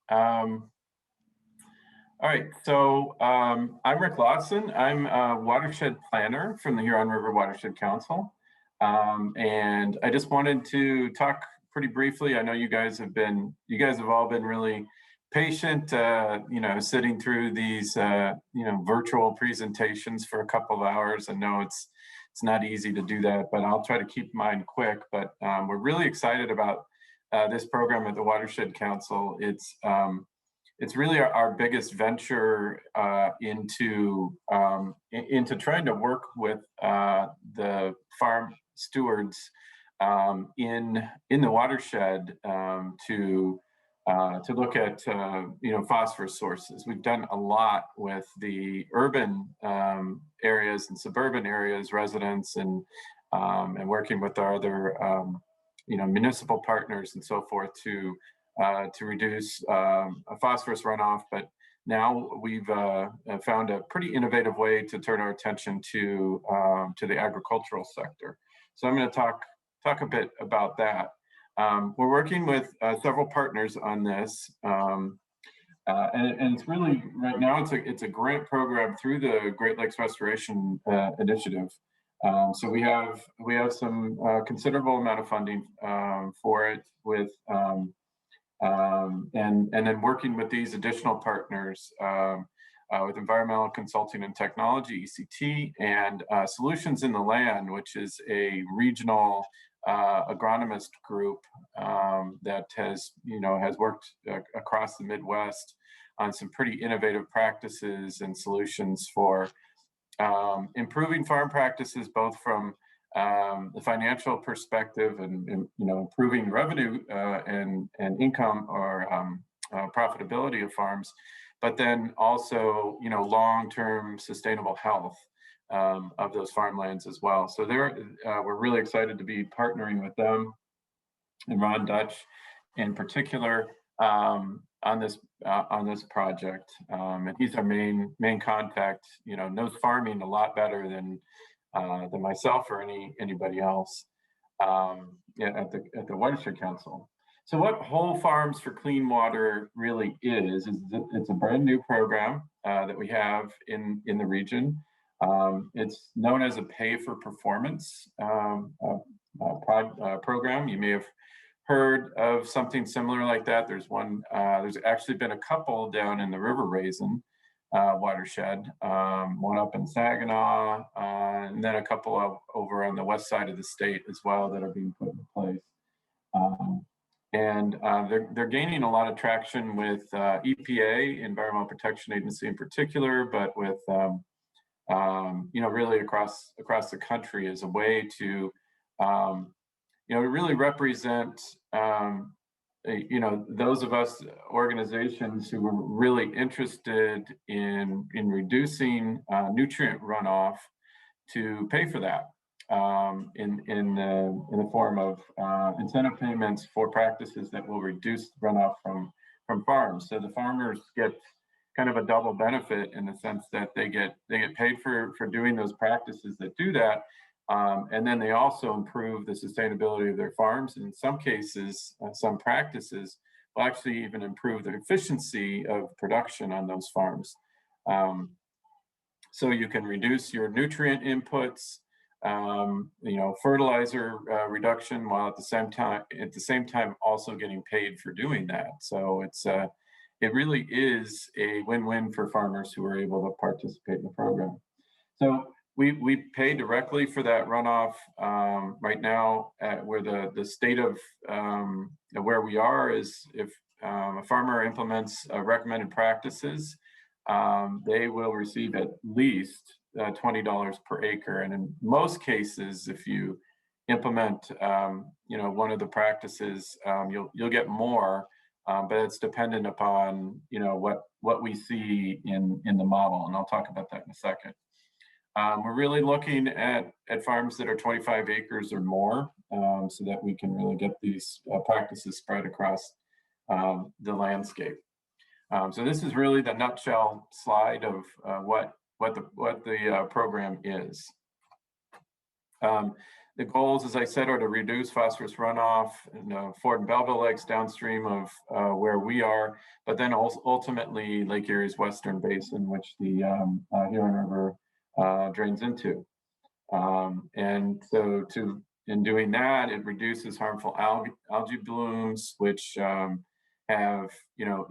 Um, all right, so I'm Ric Lawson. I'm a watershed planner from the Huron River Watershed Council. And I just wanted to talk pretty briefly. I know you guys have all been really patient, sitting through these, virtual presentations for a couple of hours. I know it's not easy to do that, but I'll try to keep mine quick. But we're really excited about this program at the Watershed Council. It's really our biggest venture into trying to work with the farm stewards in the watershed to look at phosphorus sources. We've done a lot with the urban areas and suburban areas, residents, and working with our other municipal partners and so forth to reduce a phosphorus runoff. But now we've found a pretty innovative way to turn our attention to the agricultural sector. So I'm going to talk a bit about that. We're working with several partners on this, and it's really right now it's a grant program through the Great Lakes Restoration Initiative. So we have some considerable amount of funding for it with. And then working with these additional partners with Environmental Consulting and Technology, ECT, and Solutions in the Land, which is a regional agronomist group that has worked across the Midwest on some pretty innovative practices and solutions for improving farm practices, both from the financial perspective and improving revenue and income or profitability of farms, but then also long-term sustainable health of those farmlands as well. So we're really excited to be partnering with them and Ron Dutch in particular on this project. And he's our main contact. Knows farming a lot better than myself or anybody else at the Watershed Council. So what Whole Farms for Clean Water really is it's a brand new program that we have in the region. It's known as a pay for performance program. You may have heard of something similar like that. There's actually been a couple down in the River Raisin watershed, one up in Saginaw, and then a couple over on the west side of the state as well that are being put in place. They're gaining a lot of traction with EPA, Environmental Protection Agency in particular, but with really across the country as a way to really represent those of us organizations who were really interested in reducing nutrient runoff to pay for that in the form of incentive payments for practices that will reduce runoff from farms. So the farmers get kind of a double benefit in the sense that they get paid for doing those practices that do that. And then they also improve the sustainability of their farms. And in some cases, some practices will actually even improve the efficiency of production on those farms. So you can reduce your nutrient inputs, fertilizer reduction, while at the same time also getting paid for doing that. So it really is a win-win for farmers who are able to participate in the program. So we pay directly for that runoff right now. Where the state of where we are is if a farmer implements recommended practices, they will receive at least $20 per acre. And in most cases, if you implement one of the practices, you'll get more, but it's dependent upon what we see in the model, and I'll talk about that in a second. We're really looking at farms that are 25 acres or more, so that we can really get these practices spread across the landscape. So this is really the nutshell slide of what the program is. The goals, as I said, are to reduce phosphorus runoff in Fort and Belleville lakes downstream of where we are, but then also ultimately Lake Erie's western basin, which the Huron River drains into. And so in doing that, it reduces harmful algae blooms, which have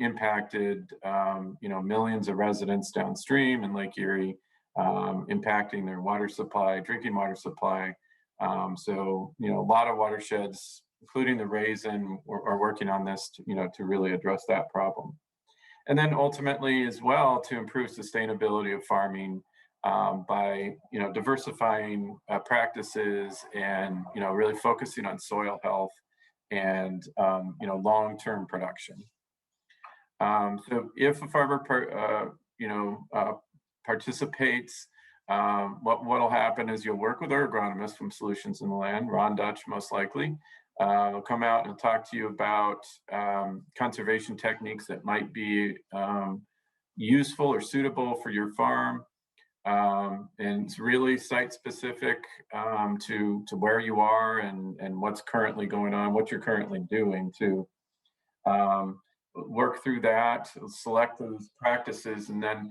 impacted millions of residents downstream in Lake Erie, impacting their water supply, drinking water supply. So a lot of watersheds, including the Raisin, are working on this to really address that problem. And then ultimately as well to improve sustainability of farming by diversifying practices and really focusing on soil health and long-term production. So if a farmer participates, what will happen is you'll work with our agronomist from Solutions in the Land, Ron Dutch most likely. He'll come out and talk to you about conservation techniques that might be useful or suitable for your farm. And it's really site specific to where you are and what's currently going on, what you're currently doing to work through that, select those practices, and then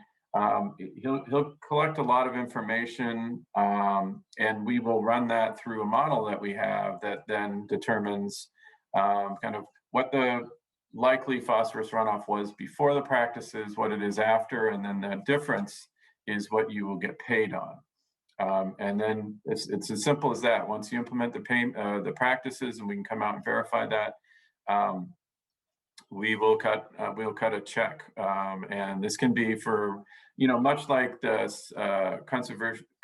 he'll collect a lot of information, and we will run that through a model that we have that then determines kind of what the likely phosphorus runoff was before the practices, what it is after, and then the difference is what you will get paid on. And then it's as simple as that. Once you implement the practices, and we can come out and verify that, we'll cut a check. And this can be for much like the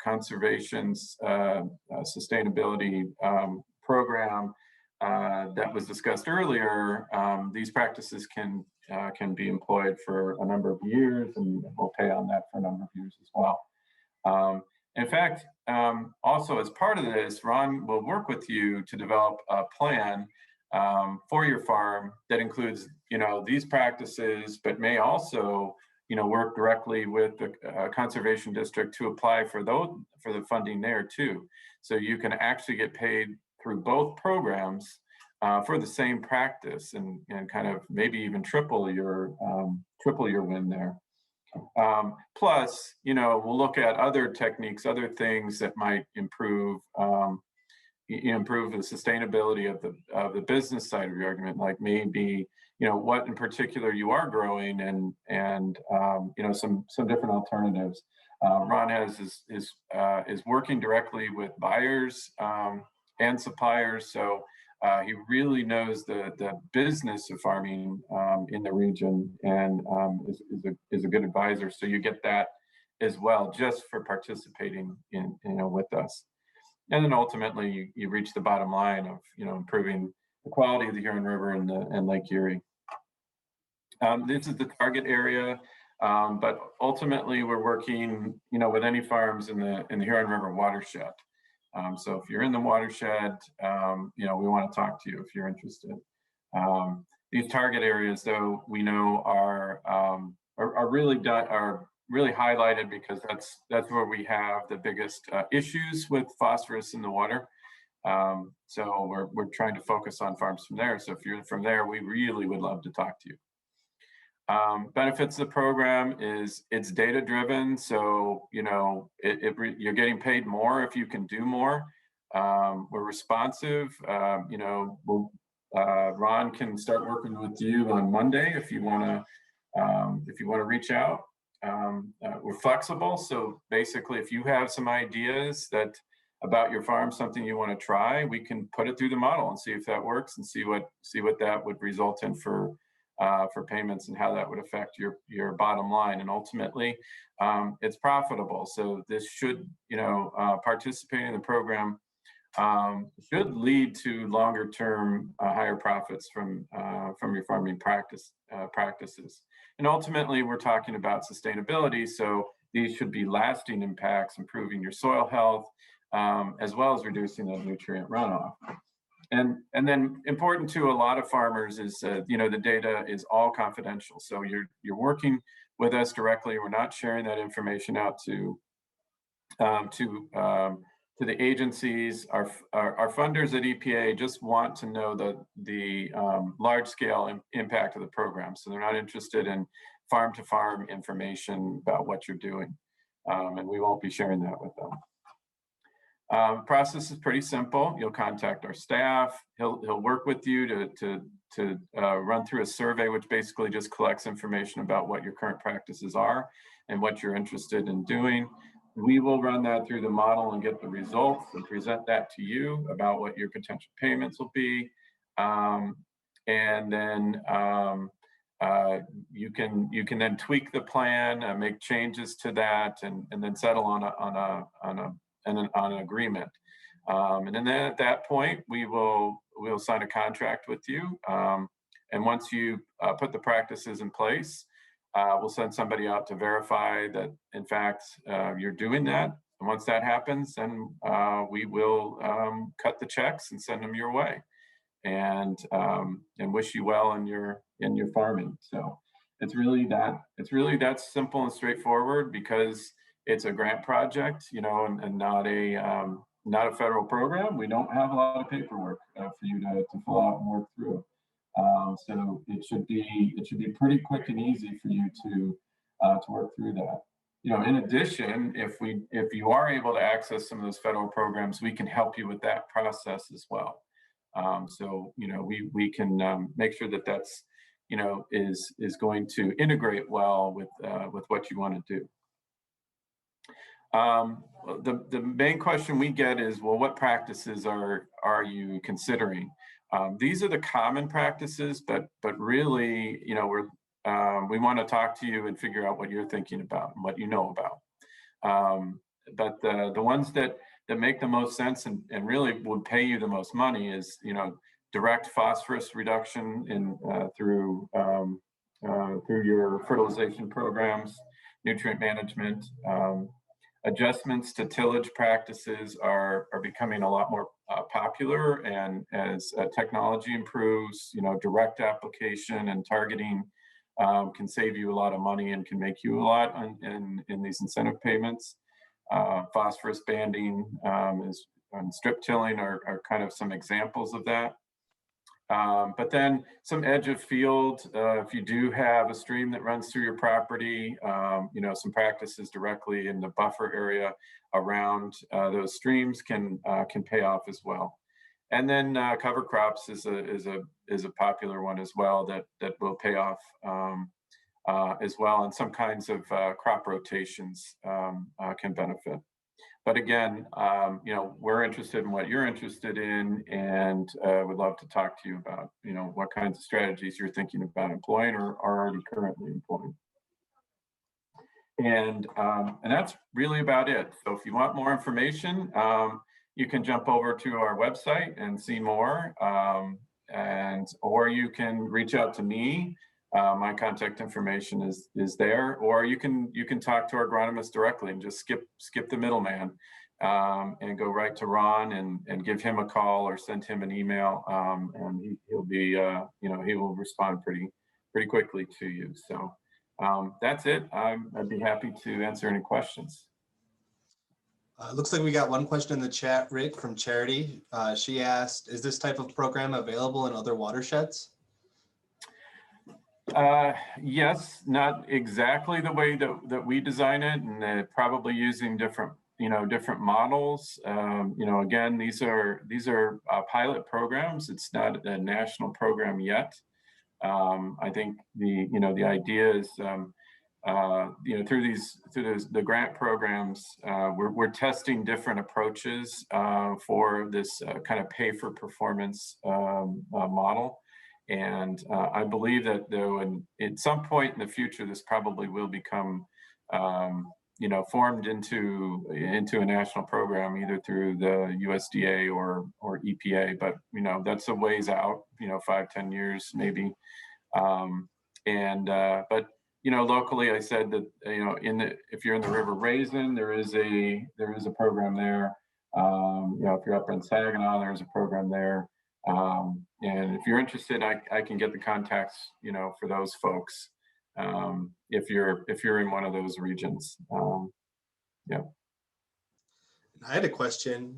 conservation's sustainability program that was discussed earlier. These practices can be employed for a number of years, and we'll pay on that for a number of years as well. In fact, also as part of this, Ron will work with you to develop a plan for your farm that includes these practices, but may also work directly with the conservation district to apply for the funding there too. So you can actually get paid through both programs for the same practice, and kind of maybe even triple your win there. Plus, we'll look at other techniques, other things that might improve the sustainability of the business side of your argument, like maybe what in particular you are growing, and some different alternatives. Ron is working directly with buyers and suppliers, so he really knows the business of farming in the region, and is a good advisor. So you get that as well, just for participating in with us. And then ultimately you reach the bottom line of improving the quality of the Huron River and Lake Erie. This is the target area, but ultimately we're working with any farms in the Huron River watershed. So if you're in the watershed, we want to talk to you if you're interested. These target areas, though, we know are really highlighted because that's where we have the biggest issues with phosphorus in the water. So we're trying to focus on farms from there. So if you're from there, we really would love to talk to you. Benefits of the program is it's data driven. So, you're getting paid more if you can do more. We're responsive. Ron can start working with you on Monday if you want to reach out. We're flexible. So basically, if you have some ideas about your farm, something you want to try, we can put it through the model and see if that works, and see what that would result in for payments, and how that would affect your bottom line. And ultimately, it's profitable. So this should, participating in the program should lead to longer term higher profits from your farming practices. And ultimately, we're talking about sustainability. So these should be lasting impacts, improving your soil health, as well as reducing the nutrient runoff. And then important to a lot of farmers is, the data is all confidential. So you're working with us directly. We're not sharing that information out to the agencies. Our funders at EPA just want to know the large-scale impact of the program. So they're not interested in farm-to-farm information about what you're doing. And we won't be sharing that with them. The process is pretty simple. You'll contact our staff. He'll work with you to run through a survey, which basically just collects information about what your current practices are and what you're interested in doing. We will run that through the model and get the results and present that to you about what your potential payments will be. And then you can then tweak the plan, make changes to that, and then settle on an agreement. And then at that point, we'll sign a contract with you. And once you put the practices in place, we'll send somebody out to verify that, in fact, you're doing that. And once that happens, then we will cut the checks and send them your way, and wish you well in your farming. So it's really that simple and straightforward, because it's a grant project, and not a federal program. We don't have a lot of paperwork for you to fill out and work through. So it should be pretty quick and easy for you to work through that. In addition, if you are able to access some of those federal programs, we can help you with that process as well. So we can make sure that that's is going to integrate well with what you want to do. The main question we get is, well, what practices are you considering? These are the common practices, but really, we want to talk to you and figure out what you're thinking about and what you know about. But the ones that make the most sense and really would pay you the most money is, direct phosphorus reduction through your fertilization programs, nutrient management. Adjustments to tillage practices are becoming a lot more popular, and as technology improves, direct application and targeting can save you a lot of money and can make you a lot in these incentive payments. Phosphorus banding and strip tilling are kind of some examples of that. But then some edge of field, if you do have a stream that runs through your property, some practices directly in the buffer area around those streams can pay off as well. And then cover crops is a popular one as well that will pay off as well, and some kinds of crop rotations can benefit. But again, we're interested in what you're interested in, and would love to talk to you about, what kinds of strategies you're thinking about employing or are already currently employing. And that's really about it. So if you want more information, you can jump over to our website and see more, or you can reach out to me. My contact information is there, or you can talk to our agronomist directly and just skip the middleman and go right to Ron and give him a call or send him an email, and he'll be he will respond pretty quickly to you. So that's it. I'd be happy to answer any questions. Looks like we got one question in the chat, Rick, from Charity. She asked, is this type of program available in other watersheds? Yes, not exactly the way that we design it, and probably using different models. Again, these are pilot programs. It's not a national program yet. I think the idea is through the grant programs, we're testing different approaches for this kind of pay for performance model. And I believe that though, at some point in the future, this probably will become, formed into a national program, either through the USDA or EPA. But that's a ways out, 5-10 years maybe. But locally, I said that if you're in the River Raisin, there is a program there. If you're up in Saginaw, there's a program there. And if you're interested, I can get the contacts, for those folks, if you're in one of those regions. Yeah. I had a question.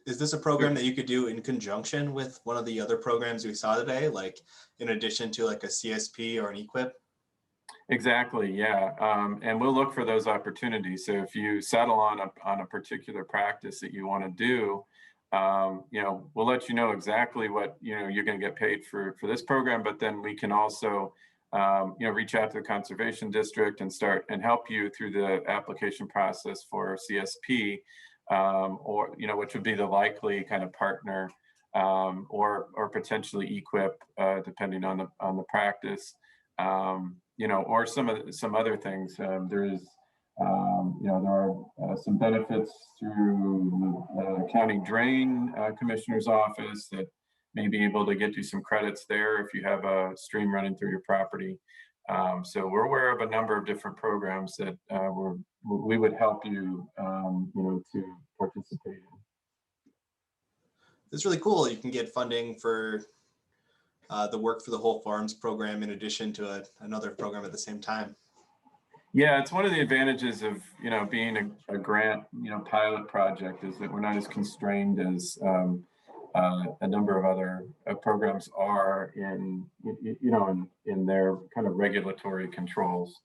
Is this a program that you could do in conjunction with one of the other programs we saw today, like in addition to like a CSP or an EQIP? Exactly, yeah. And we'll look for those opportunities. So if you settle on a particular practice that you want to do, we'll let you know exactly what you're going to get paid for this program. But then we can also reach out to the conservation district and start and help you through the application process for CSP, or which would be the likely kind of partner, or potentially EQIP, depending on the practice. Or some other things. There are some benefits through the county drain commissioner's office that may be able to get you some credits there if you have a stream running through your property. So we're aware of a number of different programs that we would help you, to participate in. It's really cool. You can get funding for the Work for the Whole Farms program in addition to another program at the same time. Yeah, it's one of the advantages of being a grant pilot project, is that we're not as constrained as a number of other programs are in their kind of regulatory controls.